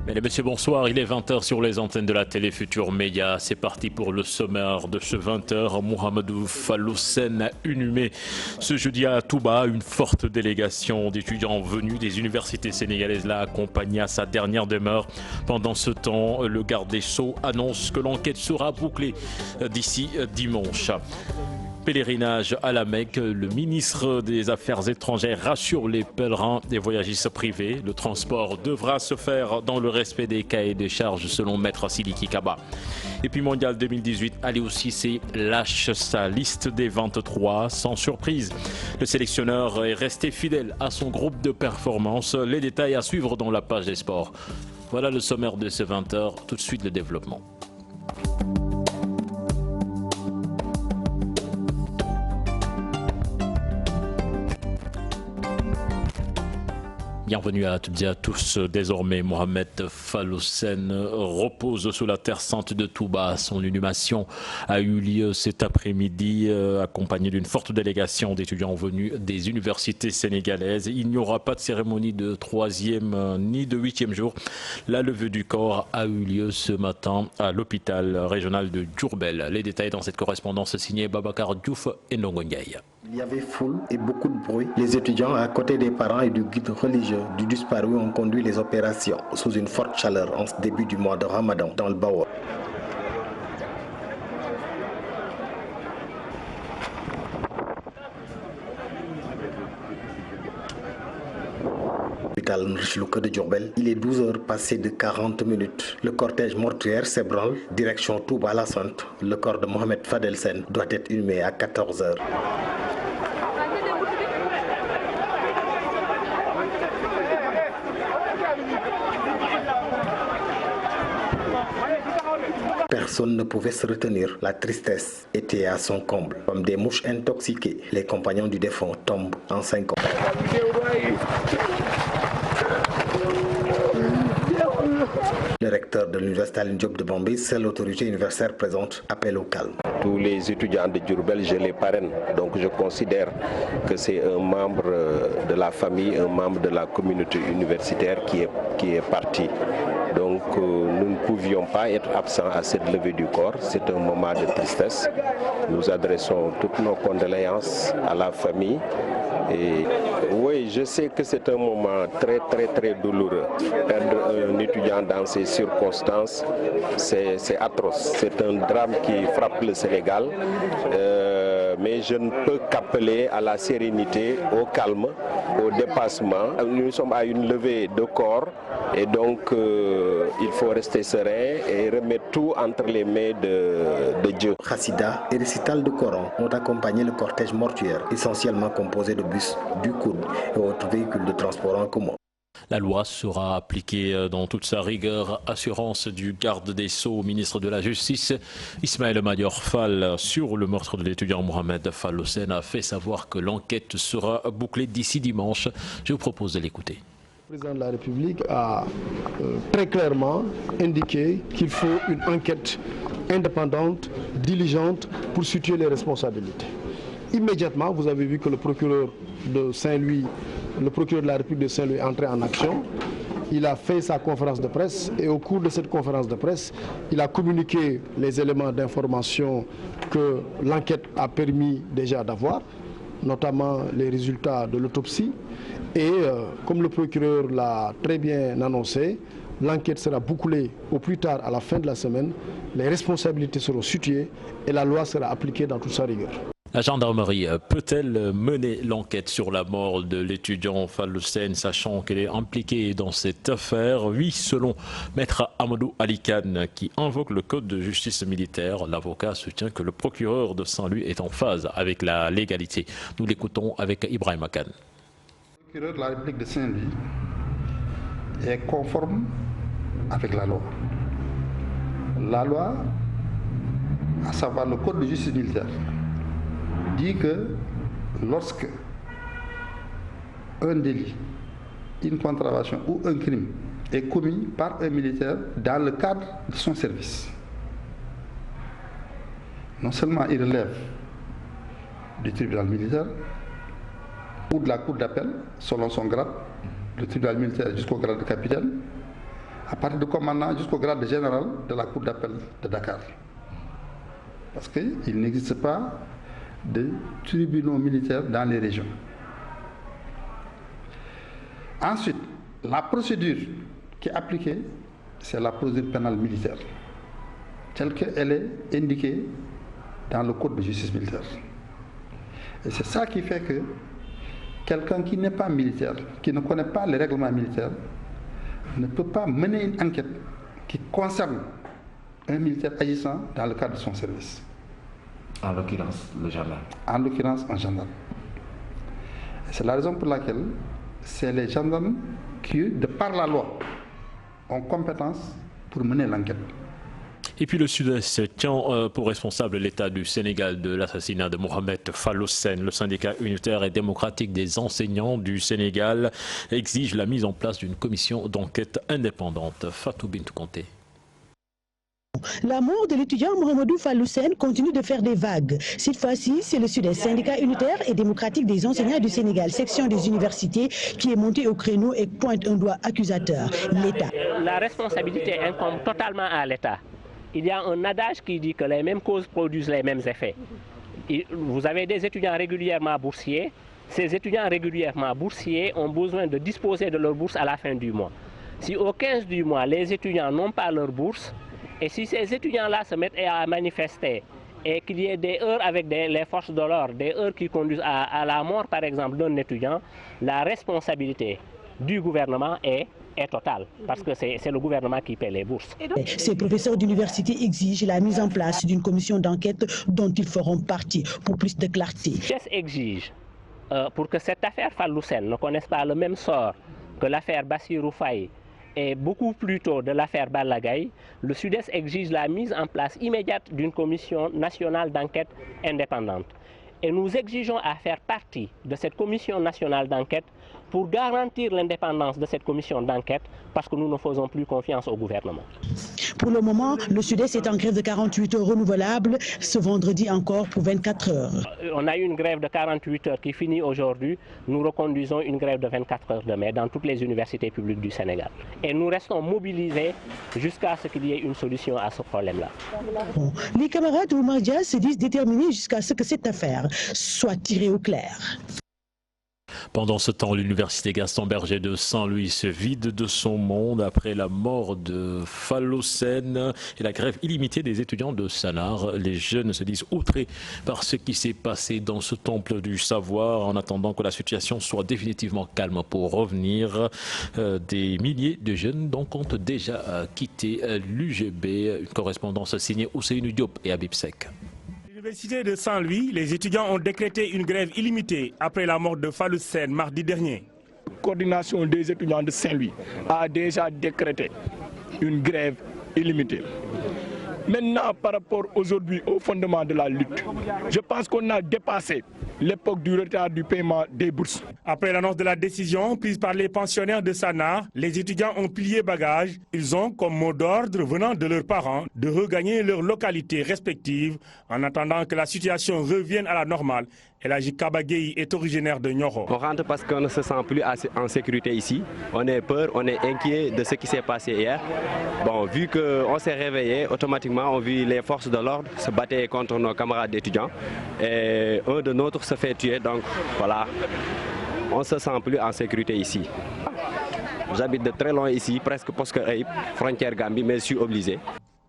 Mesdames et messieurs, bonsoir. Il est 20h sur les antennes de la télé Futur Média. C'est parti pour le sommaire de ce 20h. Mohamedou Falloussen a inhumé ce jeudi à Touba. Une forte délégation d'étudiants venus des universités sénégalaises l'a accompagné à sa dernière demeure. Pendant ce temps, le garde des Sceaux annonce que l'enquête sera bouclée d'ici dimanche. Pèlerinage à la Mecque, le ministre des Affaires étrangères rassure les pèlerins des voyagistes privés. Le transport devra se faire dans le respect des cahiers des charges selon Maître Sidiki Kaba. Et puis mondial 2018, Aliou Cissé lâche sa liste des 23 sans surprise. Le sélectionneur est resté fidèle à son groupe de performance. Les détails à suivre dans la page des sports. Voilà le sommaire de ce 20h. Tout de suite le développement. Bienvenue à toutes et à tous. Désormais, Mohamed Falloussen repose sous la terre sainte de Touba. Son inhumation a eu lieu cet après-midi, accompagné d'une forte délégation d'étudiants venus des universités sénégalaises. Il n'y aura pas de cérémonie de 3e ni de 8e jour. La levée du corps a eu lieu ce matin à l'hôpital régional de Diourbel. Les détails dans cette correspondance signée Babacar Diouf et Ndongo Ndiaye. Il y avait foule et beaucoup de bruit. Les étudiants, à côté des parents et du guide religieux du disparu, ont conduit les opérations sous une forte chaleur en ce début du mois de Ramadan dans le Bawa. De Diourbel. Il est 12h passé de 40 minutes. Le cortège mortuaire s'ébranle, direction Touba la Sainte. Le corps de Mohamed Falloussen doit être inhumé à 14h. Personne ne pouvait se retenir. La tristesse était à son comble. Comme des mouches intoxiquées, les compagnons du défunt tombent en 5 ans. Le recteur de l'université Alioune Diop de Bambey, seule autorité universitaire présente, appelle au calme. Tous les étudiants de Diourbel, je les parraine. Donc je considère que c'est un membre de la famille, un membre de la communauté universitaire qui est parti. Donc nous ne pouvions pas être absents à cette levée du corps. C'est un moment de tristesse. Nous adressons toutes nos condoléances à la famille. Et oui, je sais que c'est un moment très douloureux. Perdre un étudiant dans ces circonstances, c'est atroce. C'est un drame qui frappe le Sénégal. Mais je ne peux qu'appeler à la sérénité, au calme, au dépassement. Nous sommes à une levée de corps et donc il faut rester serein et remettre tout entre les mains de Dieu. Khassida et récital de Coran ont accompagné le cortège mortuaire, essentiellement composé de bus, du coude et autres véhicules de transport en commun. La loi sera appliquée dans toute sa rigueur. Assurance du garde des Sceaux au ministre de la Justice. Ismaël Madior Fall, sur le meurtre de l'étudiant Mohamed Falloussen, a fait savoir que l'enquête sera bouclée d'ici dimanche. Je vous propose de l'écouter. Le président de la République a très clairement indiqué qu'il faut une enquête indépendante, diligente, pour situer les responsabilités. Immédiatement, vous avez vu que le procureur de Saint-Louis, le procureur de la République de Saint-Louis est entré en action. Il a fait sa conférence de presse et au cours de cette conférence de presse, il a communiqué les éléments d'information que l'enquête a permis déjà d'avoir, notamment les résultats de l'autopsie. Et comme le procureur l'a très bien annoncé, l'enquête sera bouclée au plus tard à la fin de la semaine, les responsabilités seront situées et la loi sera appliquée dans toute sa rigueur. La gendarmerie peut-elle mener l'enquête sur la mort de l'étudiant Falloussen, sachant qu'elle est impliquée dans cette affaire? Oui, selon Maître Amadou Alikane, qui invoque le code de justice militaire. L'avocat soutient que le procureur de Saint-Louis est en phase avec la légalité. Nous l'écoutons avec Ibrahim Akan. Le procureur de la République de Saint-Louis est conforme avec la loi. La loi, à savoir le code de justice militaire, dit que lorsque un délit, une contravention ou un crime est commis par un militaire dans le cadre de son service, non seulement il relève du tribunal militaire ou de la cour d'appel selon son grade, le tribunal militaire jusqu'au grade de capitaine, à partir de commandant jusqu'au grade de général de la Cour d'appel de Dakar. Parce qu'il n'existe pas de tribunaux militaires dans les régions. Ensuite, la procédure qui est appliquée, c'est la procédure pénale militaire, telle qu'elle est indiquée dans le Code de justice militaire. Et c'est ça qui fait que quelqu'un qui n'est pas militaire, qui ne connaît pas les règlements militaires, ne peut pas mener une enquête qui concerne un militaire agissant dans le cadre de son service. En l'occurrence, le gendarme. En l'occurrence, un gendarme. C'est la raison pour laquelle c'est les gendarmes qui, de par la loi, ont compétence pour mener l'enquête. Et puis le Sud-Est tient pour responsable l'État du Sénégal de l'assassinat de Mohamed Fallou-Sène. Le syndicat unitaire et démocratique des enseignants du Sénégal exige la mise en place d'une commission d'enquête indépendante. Fatou Bintou Conté. La mort de l'étudiant Mohamedou Fallou-Sène continue de faire des vagues. Cette fois-ci, c'est le Sud-Est, syndicat unitaire et démocratique des enseignants du Sénégal, section des universités, qui est monté au créneau et pointe un doigt accusateur, l'État. La responsabilité incombe totalement à l'État. Il y a un adage qui dit que les mêmes causes produisent les mêmes effets. Vous avez des étudiants régulièrement boursiers. Ces étudiants régulièrement boursiers ont besoin de disposer de leur bourse à la fin du mois. Si au 15 du mois, les étudiants n'ont pas leur bourse, et si ces étudiants-là se mettent à manifester et qu'il y ait des heurts avec les forces de l'ordre, des heurts qui conduisent à la mort par exemple d'un étudiant, la responsabilité du gouvernement est totale, parce que c'est le gouvernement qui paie les bourses. Ces professeurs d'université exigent la mise en place d'une commission d'enquête dont ils feront partie pour plus de clarté. Le exige, pour que cette affaire Fallou-Sène ne connaisse pas le même sort que l'affaire Bassirou Faye, et beaucoup plus tôt de l'affaire Ballagaye, le Sud-Est exige la mise en place immédiate d'une commission nationale d'enquête indépendante. Et nous exigeons à faire partie de cette commission nationale d'enquête pour garantir l'indépendance de cette commission d'enquête, parce que nous ne faisons plus confiance au gouvernement. Pour le moment, le Sud-Est est en grève de 48 heures renouvelable, ce vendredi encore pour 24 heures. On a eu une grève de 48 heures qui finit aujourd'hui. Nous reconduisons une grève de 24 heures demain dans toutes les universités publiques du Sénégal. Et nous restons mobilisés jusqu'à ce qu'il y ait une solution à ce problème-là. Bon, les camarades Oumar Dia se disent déterminés jusqu'à ce que cette affaire soit tirée au clair. Pendant ce temps, l'université Gaston Berger de Saint-Louis se vide de son monde après la mort de Fallou-Sène et la grève illimitée des étudiants de Sanar. Les jeunes se disent outrés par ce qui s'est passé dans ce temple du savoir en attendant que la situation soit définitivement calme pour revenir. Des milliers de jeunes donc ont déjà quitté l'UGB. Une correspondance signée Ousseynou Diop et Habib Sek. À l'université de Saint-Louis, les étudiants ont décrété une grève illimitée après la mort de Fallou-Sène mardi dernier. La coordination des étudiants de Saint-Louis a déjà décrété une grève illimitée. Maintenant, par rapport aujourd'hui au fondement de la lutte, je pense qu'on a dépassé l'époque du retard du paiement des bourses. Après l'annonce de la décision prise par les pensionnaires de Sanar, les étudiants ont plié bagages. Ils ont comme mot d'ordre venant de leurs parents de regagner leurs localités respectives en attendant que la situation revienne à la normale. Elhaji Kabagei est originaire de Nioro. On rentre parce qu'on ne se sent plus en sécurité ici. On est peur, on est inquiet de ce qui s'est passé hier. Bon, vu qu'on s'est réveillé, automatiquement on vit les forces de l'ordre se battre contre nos camarades étudiants. Et un de nôtres se fait tuer, donc voilà, on ne se sent plus en sécurité ici. J'habite de très loin ici, presque Posker Aïb, frontière Gambie, mais je suis obligé.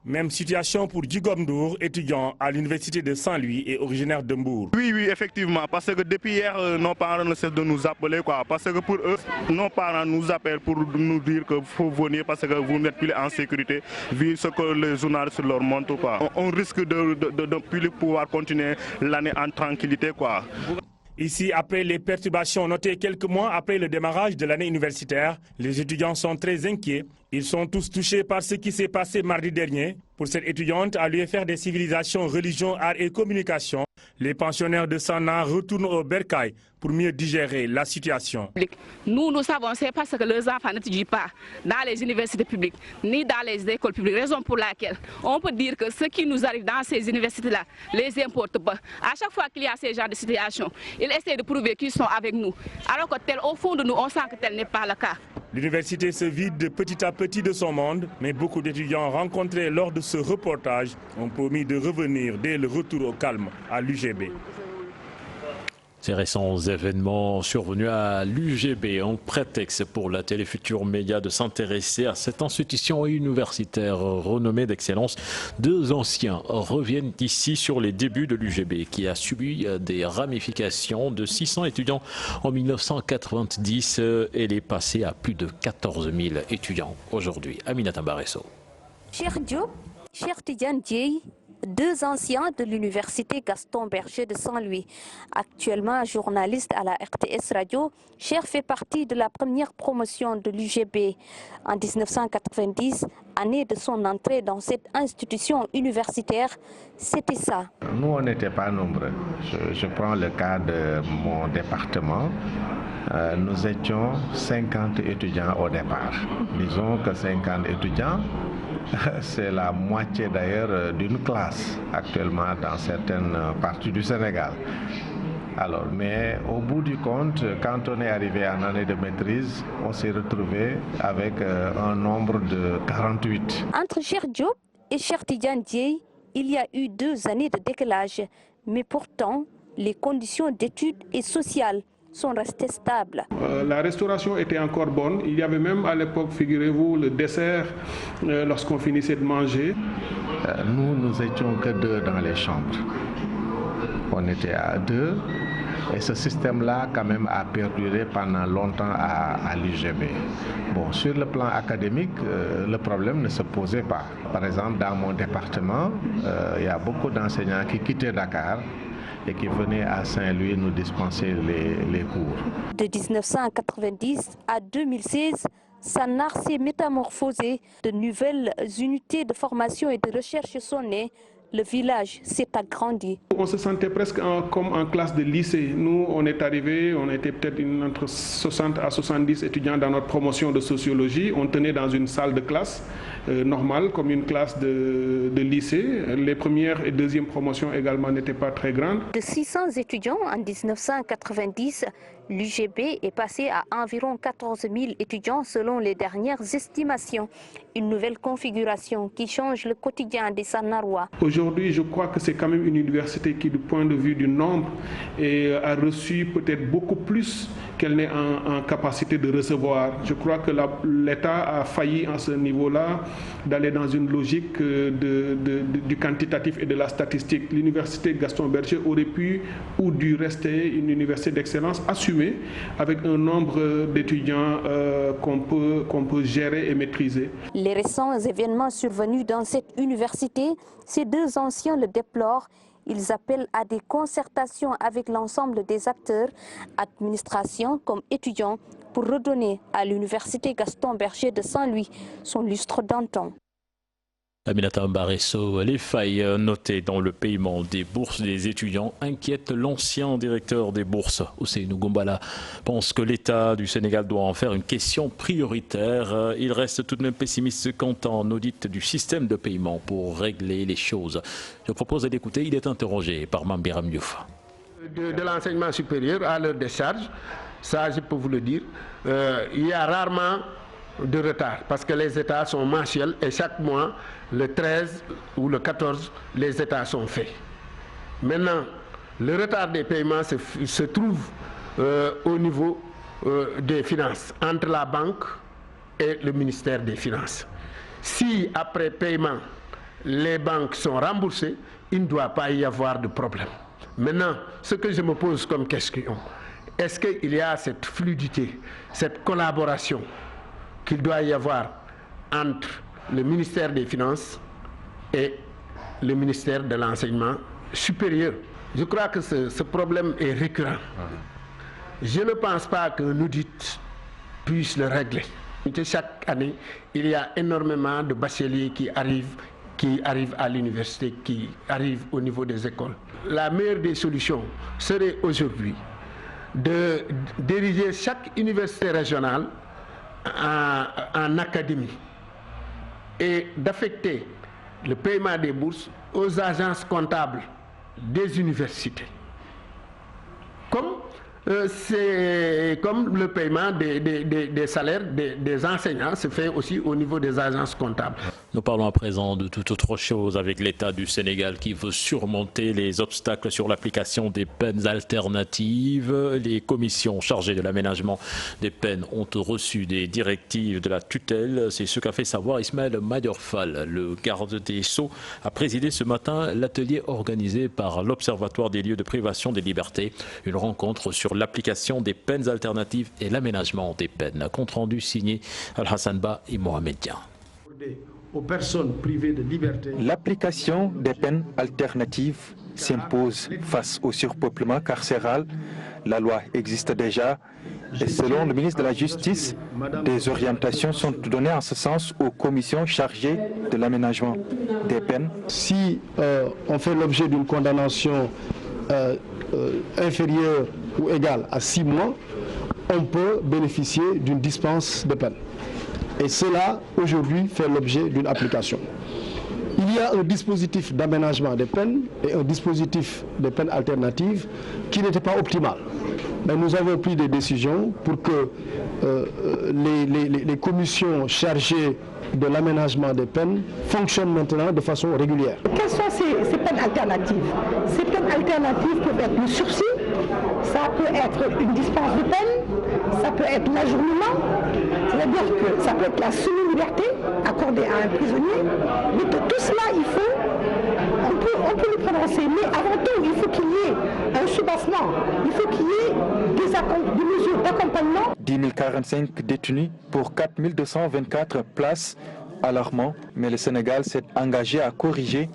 Même situation pour Djigomdour, étudiant à l'université de Saint-Louis et originaire de Mbour. Oui, effectivement, parce que depuis hier, nos parents ne cessent de nous appeler, parce que pour eux, nos parents nous appellent pour nous dire qu'il faut venir parce que vous n'êtes plus en sécurité, vu ce que les journalistes leur montrent. On risque de ne plus pouvoir continuer l'année en tranquillité. Ici, après les perturbations notées quelques mois après le démarrage de l'année universitaire, les étudiants sont très inquiets. Ils sont tous touchés par ce qui s'est passé mardi dernier. Pour cette étudiante à l'UFR des civilisations, religion, arts et communication, les pensionnaires de Sanar retournent au Bercail pour mieux digérer la situation. Nous savons, c'est parce que les enfants n'étudient pas dans les universités publiques ni dans les écoles publiques, raison pour laquelle on peut dire que ce qui nous arrive dans ces universités-là les importe pas. À chaque fois qu'il y a ces genres de situations, ils essaient de prouver qu'ils sont avec nous, alors que au fond de nous, on sent que tel n'est pas le cas. L'université se vide petit à petit de son monde, mais beaucoup d'étudiants rencontrés lors de ce reportage ont promis de revenir dès le retour au calme à l'UGB. Ces récents événements survenus à l'UGB ont prétexte pour la Téléfutur Média de s'intéresser à cette institution universitaire renommée d'excellence. Deux anciens reviennent ici sur les débuts de l'UGB qui a subi des ramifications de 600 étudiants en 1990. Elle est passée à plus de 14 000 étudiants aujourd'hui. Aminata Mbaresso. Cher Diop, cher Tidiane Dieye, deux anciens de l'université Gaston Berger de Saint-Louis. Actuellement journaliste à la RTS Radio, Cher fait partie de la première promotion de l'UGB. En 1990, année de son entrée dans cette institution universitaire, c'était ça. Nous, on n'était pas nombreux. Je prends le cas de mon département. Nous étions 50 étudiants au départ. Disons que 50 étudiants, c'est la moitié d'ailleurs d'une classe actuellement dans certaines parties du Sénégal. Alors, mais au bout du compte, quand on est arrivé en année de maîtrise, on s'est retrouvé avec un nombre de 48. Entre Cher Diop et Cher Tidiane Dieye, il y a eu 2 années de décalage. Mais pourtant, les conditions d'études et sociales sont restées stables. La restauration était encore bonne. Il y avait même à l'époque, figurez-vous, le dessert lorsqu'on finissait de manger. Nous étions que 2 dans les chambres. On était à 2 et ce système-là quand même a perduré pendant longtemps à l'UGB. Bon, sur le plan académique, le problème ne se posait pas. Par exemple, dans mon département, il y a beaucoup d'enseignants qui quittaient Dakar et qui venaient à Saint-Louis nous dispenser les cours. De 1990 à 2016, Sanar s'est métamorphosé. De nouvelles unités de formation et de recherche sont nées. Le village s'est agrandi. On se sentait presque comme en classe de lycée. Nous, on est arrivés, on était peut-être entre 60 à 70 étudiants dans notre promotion de sociologie. On tenait dans une salle de classe normale, comme une classe de lycée. Les premières et deuxièmes promotions également n'étaient pas très grandes. De 600 étudiants en 1990, l'UGB est passé à environ 14 000 étudiants selon les dernières estimations. Une nouvelle configuration qui change le quotidien des Sanarois. Aujourd'hui, je crois que c'est quand même une université qui, du point de vue du nombre, a reçu peut-être beaucoup plus qu'elle n'est en capacité de recevoir. Je crois que l'État a failli à ce niveau-là d'aller dans une logique du quantitatif et de la statistique. L'université Gaston Berger aurait pu ou dû rester une université d'excellence assumée avec un nombre d'étudiants qu'on peut gérer et maîtriser. Les récents événements survenus dans cette université, ces deux anciens le déplorent. Ils appellent à des concertations avec l'ensemble des acteurs, administration comme étudiants, pour redonner à l'université Gaston Berger de Saint-Louis son lustre d'antan. Aminata Mbaresso, les failles notées dans le paiement des bourses des étudiants inquiètent l'ancien directeur des bourses. Ousseynou Goumbala pense que l'État du Sénégal doit en faire une question prioritaire. Il reste tout de même pessimiste quant à un audit du système de paiement pour régler les choses. Je propose d'écouter, il est interrogé par Mambiram Diouf. De l'enseignement supérieur à leur décharge, ça je peux vous le dire, il y a rarement de retard parce que les états sont mensuels et chaque mois, le 13 ou le 14, les états sont faits. Maintenant, le retard des paiements se trouve au niveau des finances, entre la banque et le ministère des Finances. Si après paiement, les banques sont remboursées, il ne doit pas y avoir de problème. Maintenant, ce que je me pose comme question, est-ce qu'il y a cette fluidité, cette collaboration qu'il doit y avoir entre le ministère des Finances et le ministère de l'Enseignement supérieur? Je crois que ce problème est récurrent. Je ne pense pas qu'un audit puisse le régler. Chaque année, il y a énormément de bacheliers qui arrivent à l'université, qui arrivent au niveau des écoles. La meilleure des solutions serait aujourd'hui de diriger chaque université régionale en académie et d'affecter le paiement des bourses aux agences comptables des universités. Comme c'est comme le paiement des salaires des enseignants se fait aussi au niveau des agences comptables. Nous parlons à présent de toute autre chose avec l'État du Sénégal qui veut surmonter les obstacles sur l'application des peines alternatives. Les commissions chargées de l'aménagement des peines ont reçu des directives de la tutelle. C'est ce qu'a fait savoir Ismaël Madior Fall. Le garde des Sceaux a présidé ce matin l'atelier organisé par l'Observatoire des lieux de privation des libertés. Une rencontre sur l'application des peines alternatives et l'aménagement des peines. Compte rendu signé Al-Hassan Ba et Mohamed Dian. Aux personnes privées de liberté. L'application des peines alternatives s'impose face au surpeuplement carcéral. La loi existe déjà et selon le ministre de la Justice, des orientations sont données en ce sens aux commissions chargées de l'aménagement des peines. Si on fait l'objet d'une condamnation inférieure ou égale à 6 mois, on peut bénéficier d'une dispense de peine. Et cela, aujourd'hui, fait l'objet d'une application. Il y a un dispositif d'aménagement des peines et un dispositif de peines alternatives qui n'était pas optimal. Mais nous avons pris des décisions pour que les commissions chargées de l'aménagement des peines fonctionnent maintenant de façon régulière. Quelles sont ces peines alternatives? Ces peines alternatives peuvent être le sursis, ça peut être une dispense de peine, ça peut être l'ajournement, c'est-à-dire que ça peut être la semi-liberté accordée à un prisonnier. Mais de tout cela, on peut le prononcer, mais avant tout, il faut qu'il y ait un soubassement, il faut qu'il y ait des mesures d'accompagnement. 10 045 détenus pour 4 224 places, alarmant, mais le Sénégal s'est engagé à corriger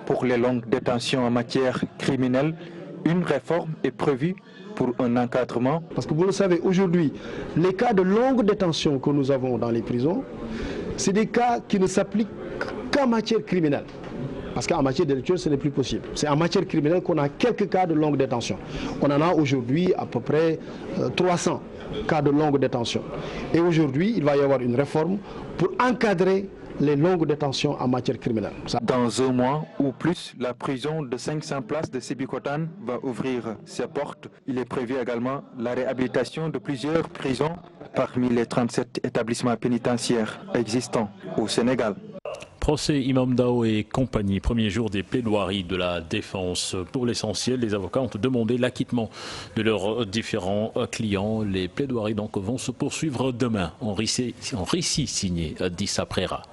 pour les longues détentions en matière criminelle. Une réforme est prévue pour un encadrement. Parce que vous le savez, aujourd'hui, les cas de longue détention que nous avons dans les prisons, c'est des cas qui ne s'appliquent qu'en matière criminelle. Parce qu'en matière délictuelle, ce n'est plus possible. C'est en matière criminelle qu'on a quelques cas de longue détention. On en a aujourd'hui à peu près 300 cas de longue détention. Et aujourd'hui, il va y avoir une réforme pour encadrer les longues détentions en matière criminelle. Dans un mois ou plus, la prison de 500 places de Sébikotane va ouvrir ses portes. Il est prévu également la réhabilitation de plusieurs prisons parmi les 37 établissements pénitentiaires existants au Sénégal. Procès Imam Dao et compagnie, premier jour des plaidoiries de la défense. Pour l'essentiel, les avocats ont demandé l'acquittement de leurs différents clients. Les plaidoiries donc vont se poursuivre demain en récit signé d'Issa Prera.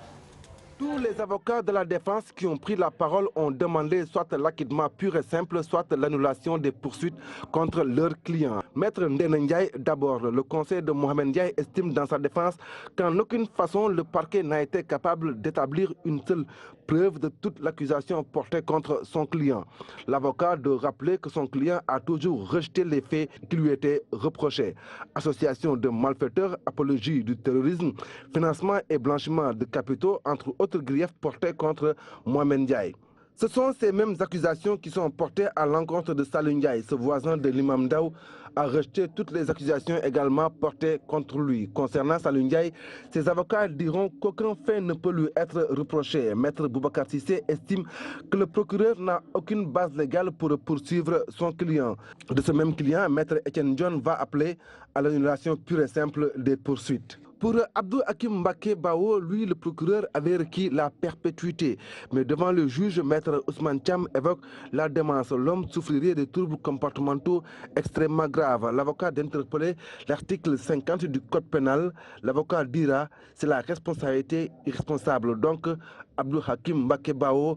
Tous les avocats de la défense qui ont pris la parole ont demandé soit l'acquittement pur et simple, soit l'annulation des poursuites contre leurs clients. Maître Ndene Ndiaye, d'abord, le conseil de Mohamed Ndiaye estime dans sa défense qu'en aucune façon le parquet n'a été capable d'établir une seule preuve de toute l'accusation portée contre son client. L'avocat de rappeler que son client a toujours rejeté les faits qui lui étaient reprochés. Association de malfaiteurs, apologie du terrorisme, financement et blanchiment de capitaux, entre autres griefs portés contre Mohamed Ndiaye. Ce sont ces mêmes accusations qui sont portées à l'encontre de Salou Ndiaye. Ce voisin de l'imam Dao a rejeté toutes les accusations également portées contre lui. Concernant Salou Ndiaye, ses avocats diront qu'aucun fait ne peut lui être reproché. Maître Boubacar Sissé estime que le procureur n'a aucune base légale pour poursuivre son client. De ce même client, Maître Etienne John va appeler à l'annulation pure et simple des poursuites. Pour Abdou Hakim Mbaké Bao, lui, le procureur avait requis la perpétuité. Mais devant le juge, Maître Ousmane Thiam évoque la démence. L'homme souffrirait de troubles comportementaux extrêmement graves. L'avocat d'interpeller l'article 50 du Code pénal. L'avocat dira c'est la responsabilité irresponsable. Donc, Abdou Hakim Mbaké Bao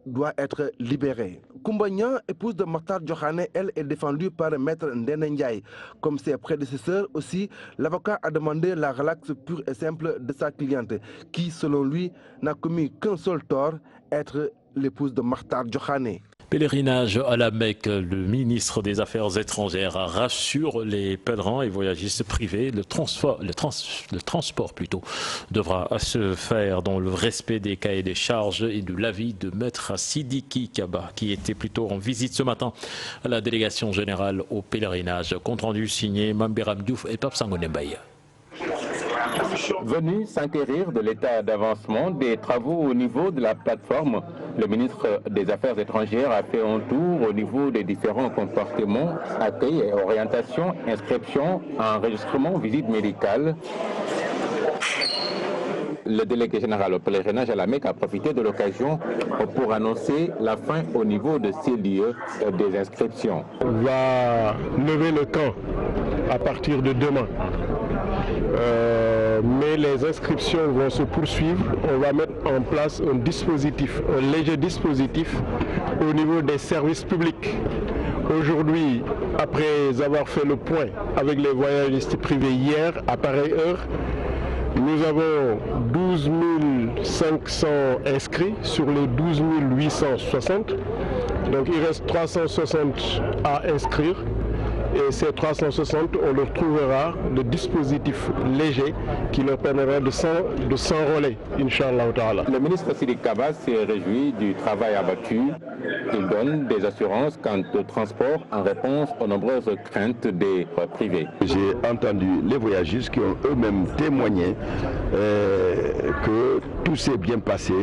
doit être libéré. Koumbanyan, épouse de Makhtar Diokhane, elle est défendue par Maître Ndene Ndiaye. Comme ses prédécesseurs aussi, l'avocat a demandé la relaxe pure et simple de sa cliente, qui, selon lui, n'a commis qu'un seul tort, être l'épouse de Makhtar Diokhane. Pèlerinage à la Mecque, le ministre des Affaires étrangères rassure les pèlerins et voyagistes privés. Le transport plutôt devra se faire dans le respect des cahiers des charges et de l'avis de Maître Sidiki Kaba, qui était plutôt en visite ce matin à la délégation générale au pèlerinage. Compte rendu signé Mambiram Diouf et Pape Sangone Mbaye. Venu s'enquérir de l'état d'avancement des travaux au niveau de la plateforme, le ministre des Affaires étrangères a fait un tour au niveau des différents compartiments, accueil et orientation, inscription, enregistrement, visite médicale. Le délégué général au pèlerinage à la Mecque a profité de l'occasion pour annoncer la fin au niveau de ces lieux des inscriptions. On va lever le camp à partir de demain. Mais les inscriptions vont se poursuivre. On va mettre en place un dispositif, un léger dispositif au niveau des services publics. Aujourd'hui, après avoir fait le point avec les voyagistes privés hier, à pareille heure, nous avons 12 500 inscrits sur les 12 860. Donc il reste 360 à inscrire. Et ces 360, on leur trouvera le dispositif léger qui leur permettra de s'enrôler, Inch'Allah Ta'ala. Le ministre Sidiki Kaba s'est réjoui du travail abattu. Il donne des assurances quant au transport en réponse aux nombreuses craintes des privés. J'ai entendu les voyageurs qui ont eux-mêmes témoigné que tout s'est bien passé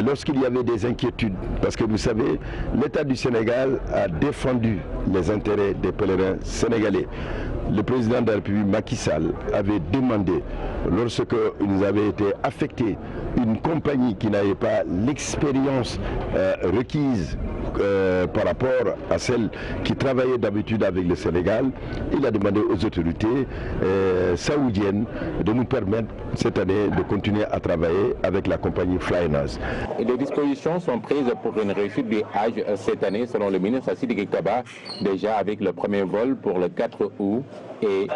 lorsqu'il y avait des inquiétudes. Parce que vous savez, l'État du Sénégal a défendu les intérêts des pèlerins sénégalais. Le président de la République Macky Sall avait demandé, lorsque nous avait été affecté une compagnie qui n'avait pas l'expérience requise par rapport à celle qui travaillait d'habitude avec le Sénégal, il a demandé aux autorités saoudiennes de nous permettre cette année de continuer à travailler avec la compagnie Flynas. Les dispositions sont prises pour une réussite du Hajj cette année, selon le ministre Sidiki Kaba, déjà avec le premier vol pour le 4 août et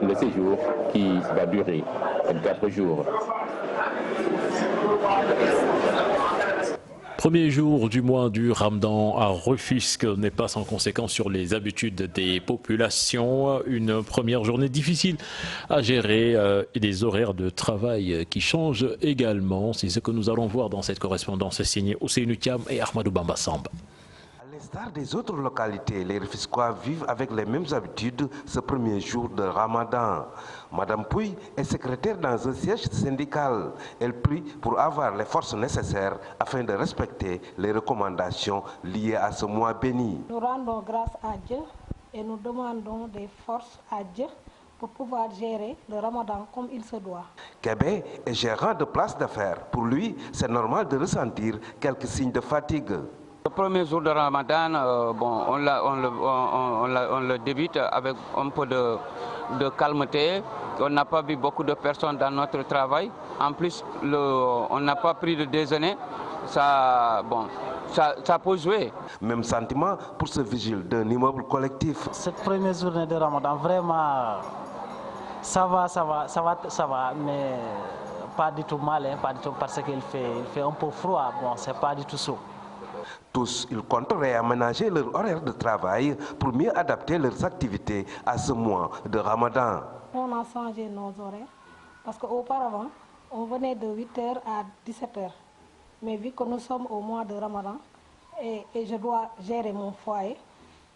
le séjour qui va durer 4 jours. Premier jour du mois du Ramadan à Rufisque n'est pas sans conséquence sur les habitudes des populations. Une première journée difficile à gérer et des horaires de travail qui changent également. C'est ce que nous allons voir dans cette correspondance signée Ousseynou Thiam et Ahmadou Bamba Samba. À l'instar des autres localités, les Rufisquois vivent avec les mêmes habitudes ce premier jour de Ramadan. Madame Pouy est secrétaire dans un siège syndical. Elle prie pour avoir les forces nécessaires afin de respecter les recommandations liées à ce mois béni. Nous rendons grâce à Dieu et nous demandons des forces à Dieu pour pouvoir gérer le Ramadan comme il se doit. Kébé est gérant de place d'affaires. Pour lui, c'est normal de ressentir quelques signes de fatigue. Le premier jour de Ramadan, on le débute avec un peu de calmeté. On n'a pas vu beaucoup de personnes dans notre travail. En plus, on n'a pas pris de déjeuner. Ça peut jouer. Même sentiment pour ce vigile d'un immeuble collectif. Cette première journée de Ramadan, vraiment, ça va, mais pas du tout mal, pas du tout, parce qu'il fait un peu froid. Bon, c'est pas du tout chaud. Tous, ils comptent réaménager leur horaire de travail pour mieux adapter leurs activités à ce mois de Ramadan. On a changé nos horaires parce qu'auparavant, on venait de 8h à 17h. Mais vu que nous sommes au mois de Ramadan et je dois gérer mon foyer,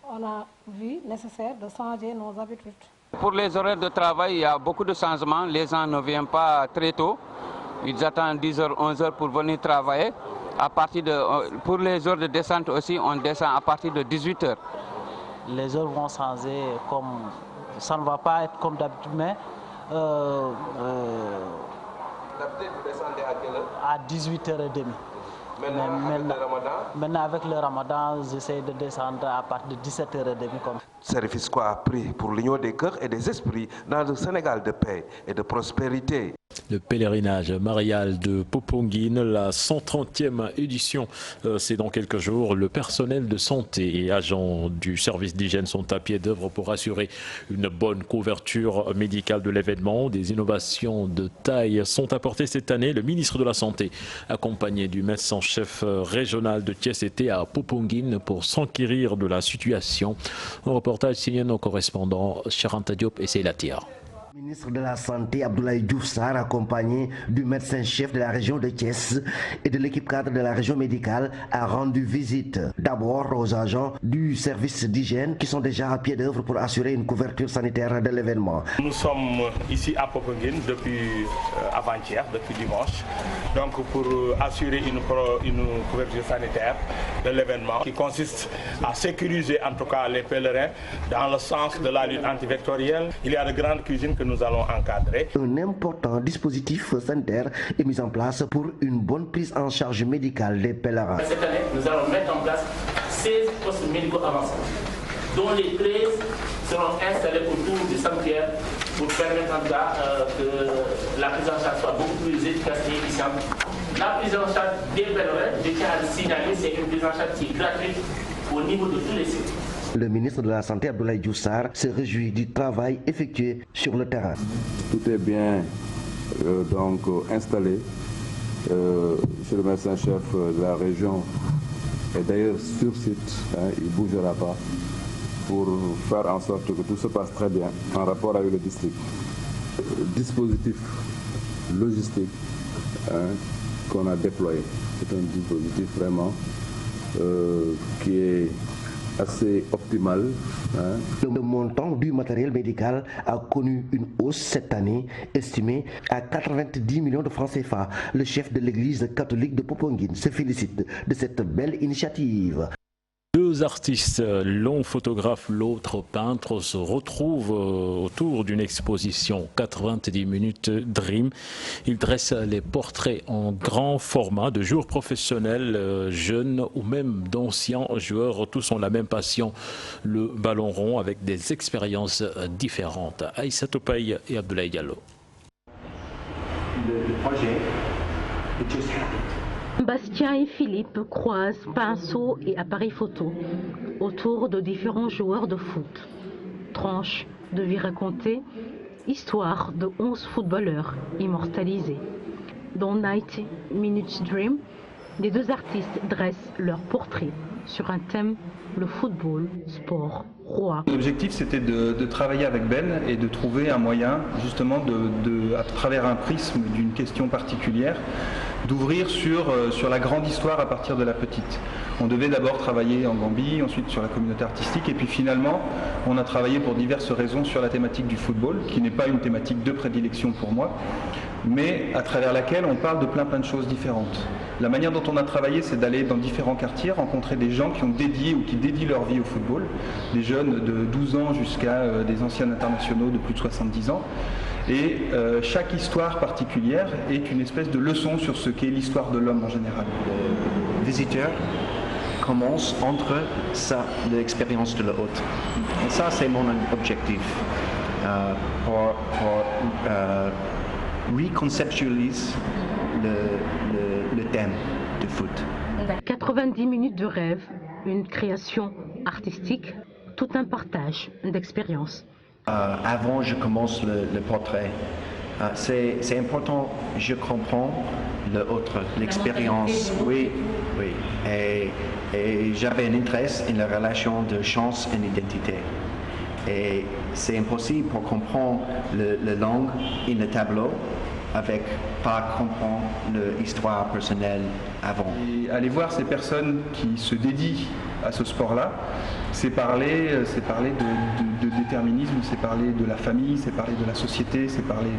on a vu nécessaire de changer nos habitudes. Pour les horaires de travail, il y a beaucoup de changements. Les gens ne viennent pas très tôt. Ils attendent 10h, 11h pour venir travailler. Pour les heures de descente aussi, on descend à partir de 18h. Les heures vont changer, ça ne va pas être comme d'habitude, mais D'habitude, vous descendez à quelle heure? À 18h30. Maintenant, avec le Ramadan, j'essaie de descendre à partir de 17h30. Service quoi a pris pour l'union des cœurs et des esprits dans le Sénégal de paix et de prospérité. Le pèlerinage marial de Popenguine, la 130e édition, c'est dans quelques jours. Le personnel de santé et agents du service d'hygiène sont à pied d'œuvre pour assurer une bonne couverture médicale de l'événement. Des innovations de taille sont apportées cette année. Le ministre de la Santé, accompagné du médecin-chef régional de Thiès, était à Popenguine pour s'enquérir de la situation. Un reportage signé nos correspondants Charanta Diop et Seylatia. Le ministre de la Santé, Abdoulaye Diouf Sarr, accompagné du médecin-chef de la région de Thiès et de l'équipe cadre de la région médicale, a rendu visite d'abord aux agents du service d'hygiène qui sont déjà à pied d'œuvre pour assurer une couverture sanitaire de l'événement. Nous sommes ici à Popenguine depuis avant-hier, depuis dimanche, donc pour assurer une couverture sanitaire de l'événement qui consiste à sécuriser en tout cas les pèlerins dans le sens de la lutte antivectorielle. Il y a de grandes cuisines que nous allons encadrer. Un important dispositif sanitaire est mis en place pour une bonne prise en charge médicale des pèlerins. Cette année, nous allons mettre en place 16 postes médicaux avancés, dont les 13 seront installés autour du sanctuaire pour permettre en tout cas que la prise en charge soit beaucoup plus efficace et efficiente. La prise en charge des pèlerins, je tiens à le signaler, c'est une prise en charge qui est gratuite au niveau de tous les sites. Le ministre de la Santé, Abdoulaye Diouf Sarr, se réjouit du travail effectué sur le terrain. Tout est bien donc installé. Chez le médecin-chef de la région est d'ailleurs sur site, il ne bougera pas pour faire en sorte que tout se passe très bien en rapport avec le district. Dispositif logistique qu'on a déployé, c'est un dispositif vraiment qui est assez optimal. Le montant du matériel médical a connu une hausse cette année, estimée à 90 millions de francs CFA. Le chef de l'église catholique de Popenguine se félicite de cette belle initiative. Deux artistes, l'un photographe, l'autre peintre, se retrouvent autour d'une exposition 90 minutes Dream. Ils dressent les portraits en grand format de joueurs professionnels, jeunes ou même d'anciens joueurs. Tous ont la même passion, le ballon rond, avec des expériences différentes. Aïssa Topaï et Abdoulaye Diallo. Le projet est juste Bastien et Philippe croisent pinceau et appareil photo autour de différents joueurs de foot. Tranche de vie racontée, histoire de 11 footballeurs immortalisés. Dans 90 Minutes Dream, les deux artistes dressent leur portrait sur un thème, le football, sport, roi. L'objectif, c'était de travailler avec Ben et de trouver un moyen, justement, à travers un prisme d'une question particulière, d'ouvrir sur la grande histoire à partir de la petite. On devait d'abord travailler en Gambie, ensuite sur la communauté artistique, et puis finalement, on a travaillé pour diverses raisons sur la thématique du football, qui n'est pas une thématique de prédilection pour moi, mais à travers laquelle on parle de plein de choses différentes. La manière dont on a travaillé, c'est d'aller dans différents quartiers, rencontrer des gens qui ont dédié ou qui dédient leur vie au football, des jeunes de 12 ans jusqu'à des anciens internationaux de plus de 70 ans. Et chaque histoire particulière est une espèce de leçon sur ce qu'est l'histoire de l'homme en général. Le visiteur commence entre l'expérience de l'autre. Et ça, c'est mon objectif, pour reconceptualiser le thème du foot. 90 minutes de rêve, une création artistique, tout un partage d'expériences. Avant je commence le portrait, c'est important, je comprends l'autre, l'expérience, oui. Et j'avais un intérêt en la relation de chance et d'identité. Et c'est impossible pour comprendre la langue et le tableau avec pas comprendre l'histoire personnelle avant. Et aller voir ces personnes qui se dédient à ce sport-là, c'est parler de déterminisme, c'est parler de la famille, c'est parler de la société, c'est parler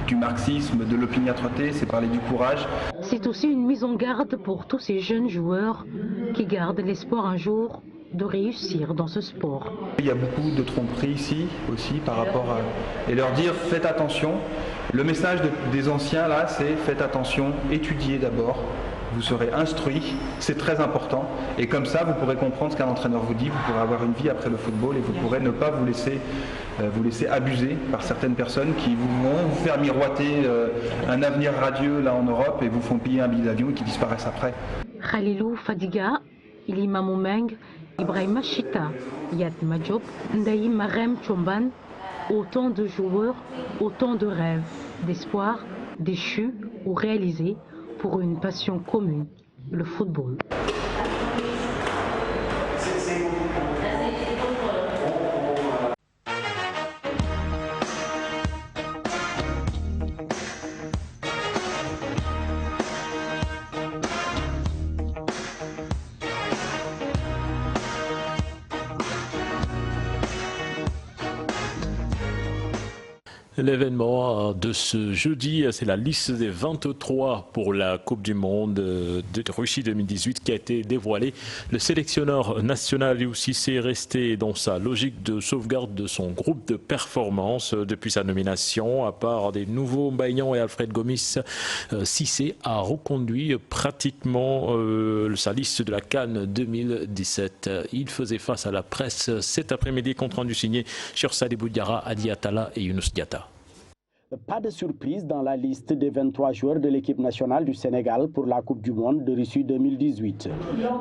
du marxisme, de l'opiniâtreté, c'est parler du courage. C'est aussi une mise en garde pour tous ces jeunes joueurs qui gardent l'espoir un jour de réussir dans ce sport. Il y a beaucoup de tromperies ici aussi par rapport à... Et leur dire faites attention. Le message des anciens là, c'est faites attention, étudiez d'abord, vous serez instruits, c'est très important. Et comme ça, vous pourrez comprendre ce qu'un entraîneur vous dit, vous pourrez avoir une vie après le football et vous pourrez ne pas vous laisser abuser par certaines personnes qui vont vous faire miroiter un avenir radieux là en Europe et vous font payer un billet d'avion et qui disparaissent après. Khalilou Fadiga, Ilima Moumeng, Ibrahima Chita, Yad Majob, Ndaï Marem Chomban, autant de joueurs, autant de rêves, d'espoirs, déchus ou réalisés pour une passion commune, le football. L'événement de ce jeudi, c'est la liste des 23 pour la Coupe du Monde de Russie 2018 qui a été dévoilée. Le sélectionneur national lui aussi s'est resté dans sa logique de sauvegarde de son groupe de performance depuis sa nomination. À part des nouveaux Mbaye et Alfred Gomis, Cissé a reconduit pratiquement sa liste de la CAN 2017. Il faisait face à la presse cet après-midi, compte rendu signé sur Sadibou Diarra, Adi Atala et Younous Diatta. Pas de surprise dans la liste des 23 joueurs de l'équipe nationale du Sénégal pour la Coupe du Monde de Russie 2018.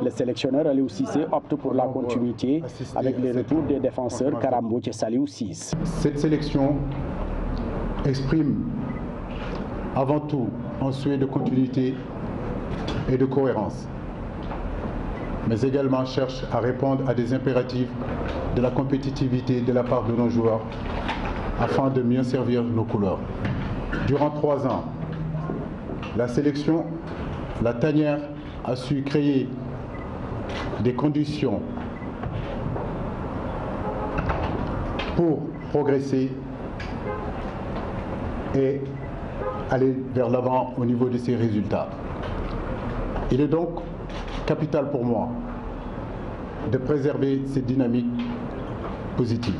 Le sélectionneur Aliou Cissé opte pour la continuité avec les retours des défenseurs Karambo et Saliou Ciss. Cette sélection exprime avant tout un souhait de continuité et de cohérence, mais également cherche à répondre à des impératifs de la compétitivité de la part de nos joueurs afin de mieux servir nos couleurs. Durant 3 ans, la sélection, la tanière, a su créer des conditions pour progresser et aller vers l'avant au niveau de ses résultats. Il est donc capital pour moi de préserver cette dynamique positive.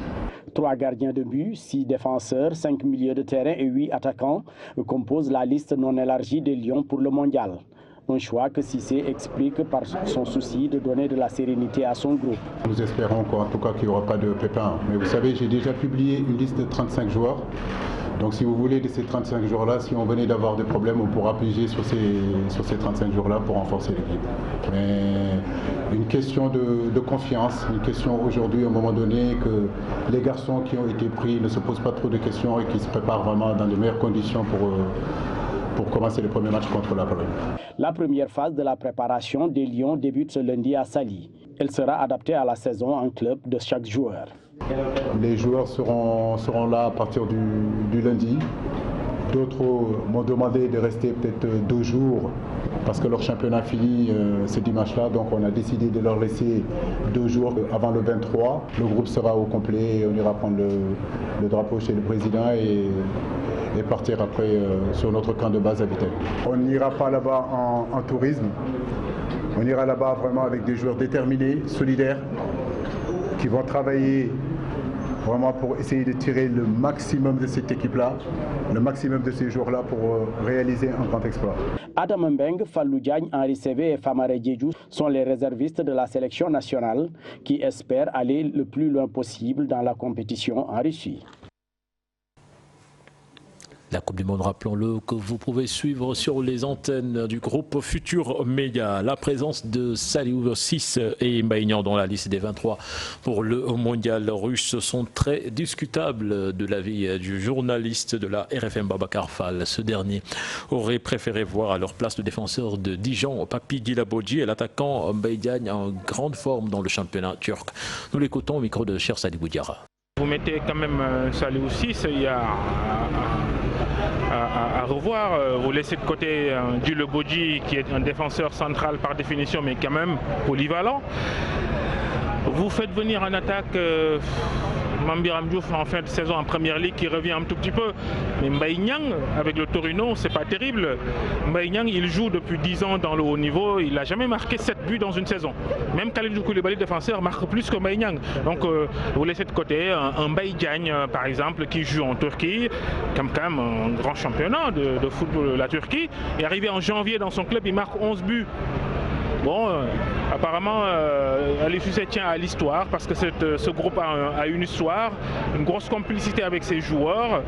3 gardiens de but, 6 défenseurs, 5 milieux de terrain et 8 attaquants composent la liste non élargie des Lions pour le mondial. Un choix que Cissé explique par son souci de donner de la sérénité à son groupe. Nous espérons en tout cas qu'il n'y aura pas de pépins. Mais vous savez, j'ai déjà publié une liste de 35 joueurs. Donc si vous voulez, de ces 35 joueurs-là, si on venait d'avoir des problèmes, on pourra piger sur ces 35 joueurs-là pour renforcer l'équipe. Mais une question de confiance, une question aujourd'hui, à un moment donné, que les garçons qui ont été pris ne se posent pas trop de questions et qui se préparent vraiment dans de meilleures conditions pour commencer le premier match contre la Pologne. La première phase de la préparation des Lions débute ce lundi à Sali. Elle sera adaptée à la saison en club de chaque joueur. Les joueurs seront là à partir du lundi. D'autres m'ont demandé de rester peut-être 2 jours parce que leur championnat finit ce dimanche-là. Donc on a décidé de leur laisser 2 jours avant le 23. Le groupe sera au complet et on ira prendre le drapeau chez le président et partir après sur notre camp de base à Vittel. On n'ira pas là-bas en tourisme. On ira là-bas vraiment avec des joueurs déterminés, solidaires, qui vont travailler vraiment pour essayer de tirer le maximum de cette équipe-là, le maximum de ces jours-là pour réaliser un grand exploit. Adam Mbeng, Fallou Diagne, Henri Sévé et Famara Diédhiou sont les réservistes de la sélection nationale qui espèrent aller le plus loin possible dans la compétition en Russie. La Coupe du Monde, rappelons-le, que vous pouvez suivre sur les antennes du groupe Futur Média. La présence de Saliou Ciss et Mbaye dans la liste des 23 pour le mondial russe sont très discutables de l'avis du journaliste de la RFM Babacar Fall. Ce dernier aurait préféré voir à leur place le défenseur de Dijon, Papi Guilabodji, et l'attaquant Mbaye Diagne en grande forme dans le championnat turc. Nous l'écoutons au micro de Cher Sadibou Diarra. Vous mettez quand même Saliou Ciss, il y a à revoir. Vous laissez de côté Guilabodji qui est un défenseur central par définition mais quand même polyvalent. Vous faites venir en attaque Mame Biram Diouf en fin de saison en première ligue qui revient un tout petit peu. Mais Mbaye Niang avec le Torino, c'est pas terrible. Mbaye Niang, il joue depuis 10 ans dans le haut niveau. Il n'a jamais marqué 7 buts dans une saison. Même Kalidou Koulibaly, défenseur, marque plus que Mbaye Niang. Donc vous laissez de côté un Mbaye Diagne par exemple qui joue en Turquie, comme quand même un grand championnat de football la Turquie. Et arrivé en janvier dans son club, il marque 11 buts. Bon, apparemment, Aliou Cissé tient à l'histoire parce que ce groupe a une histoire, une grosse complicité avec ses joueurs.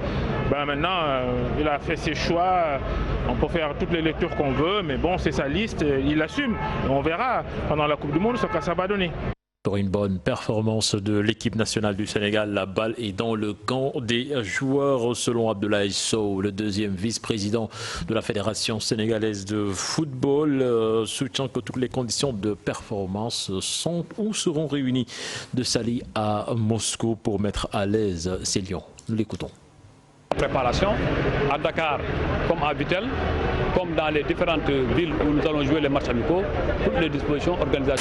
Ben maintenant, il a fait ses choix. On peut faire toutes les lectures qu'on veut, mais bon, c'est sa liste, il l'assume. On verra pendant la Coupe du Monde ce que ça va donner. Pour une bonne performance de l'équipe nationale du Sénégal, la balle est dans le camp des joueurs selon Abdoulaye Sow, le deuxième vice-président de la Fédération sénégalaise de football, soutient que toutes les conditions de performance sont ou seront réunies de Sali à Moscou pour mettre à l'aise ces lions. Nous l'écoutons. Préparation à Dakar comme à Vittel, comme dans les différentes villes où nous allons jouer les matchs amicaux, toutes les dispositions organisationnelles.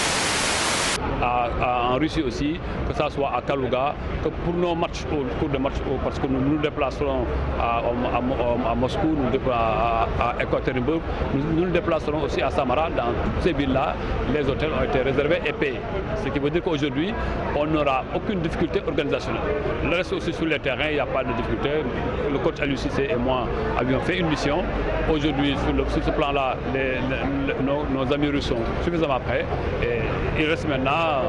en Russie aussi, que ce soit à Kalouga, que pour nos matchs, au cours de matchs, parce que nous nous déplacerons à Moscou, à Ekaterinbourg, nous nous déplacerons aussi à Samara. Dans ces villes-là, les hôtels ont été réservés et payés. Ce qui veut dire qu'aujourd'hui, on n'aura aucune difficulté organisationnelle. Le reste aussi sur le terrain, il n'y a pas de difficulté. Le coach Aliou Cissé et moi avions fait une mission. Aujourd'hui, sur ce plan-là, nos amis russes sont suffisamment prêts. Et il reste maintenant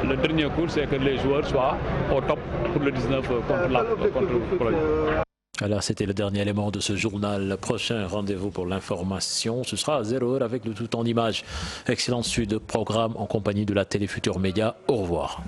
le dernier cours, c'est que les joueurs soient au top pour le 19 contre la Pologne. Alors, c'était le dernier élément de ce journal. Le prochain rendez-vous pour l'information, ce sera à 0h avec le tout en images. Excellente suite de programme en compagnie de la Télé Futurs Médias. Au revoir.